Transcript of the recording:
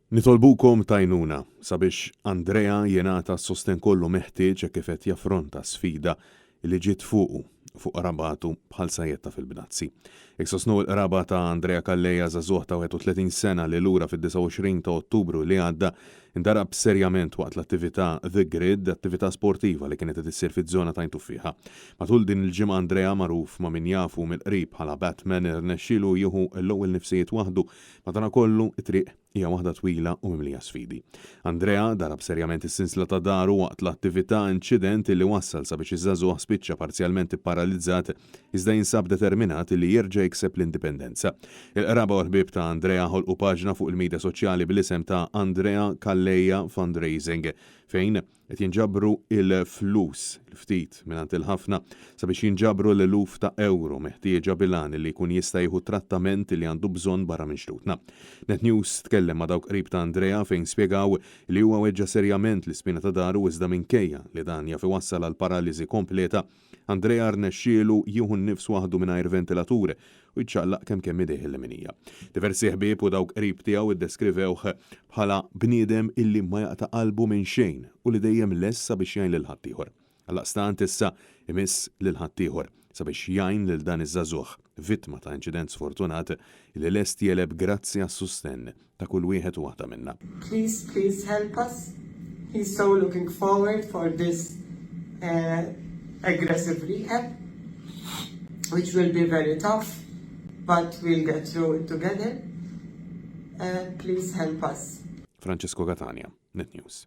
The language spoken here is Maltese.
Nitolbukom tajnuna sabiex Andrea jingħata s-sosten kollu meħtieġ kif qed jaffronta sfida li ġiet fuq rabatu bħal sajjetta fil-Bnazzi. Jekk sostnu l-qraba ta' Andrea Kalleja żagħżugħ ta' 31 sena li lura fid-29 ta' Ottubru li għadda indarab serjament waqt l-attività The Grid, attività sportiva li kienet issir fiż-żona ta' Intuffiħa. Matul din il-ġimgħa Andrea magħruf ma' min jafu mill-qrib bħala Batman irnexxielu jieħu l-ewwel nifsijiet waħdu madankollu it-triq hija waħda twila u mimlija sfidi. Andrea darab serjament is-sinsla ta' daru waqt l-attività inċident li wassal sabiex iż-żagħżugħ spiċċa parzjalment ipparalizzat iżda jinsab determinat li jerġa' jikseb l-indipendenza. Il-qraba u l-ħbieb ta' Andrea ħolqu paġna fuq il-midja soċjali bil-isem ta' Andrea Kalleja Fundraising fejn qed jinġabru il-flus l-ftit mingħand il-ħafna sabiex jinġabru l-eluf ta' euro meħtieġa bilan li jkun jista' jieħu trattament li għandu bżonn barra minn xtutna. Net News tkellem ma' dawk qrib ta' Andrea fejn spjegaw li huwa weġġa serjament l-ispina ta' daru iżda minkejja li dan jaf iwassal għal paraliżi kompleta, Andrea rnexxielu jieħu nnifs waħdu mingħajr ventilatur u jċċallaq kemm idejh il-minija. Diversi ħbieb u dawk qrib tiegħu iddeskrivewh bħala bniedem illi ma jaqta' qalbu minn xejn u li dejjem lessa biex jgħin lil ħaddieħor. Għallaqstant issa imiss lil ħaddieħor sabiex jgħin lil dan iż-żagħżugħ vittma ta' inċident sfortunat li lest jeleb grazzi għas-sustenn ta' kull wieħed u waħda minnha. Please help us. He's so looking forward for this aggressive rehab, which will be very tough, but we'll get through it together. Please help us. Francesco Catania, Net News.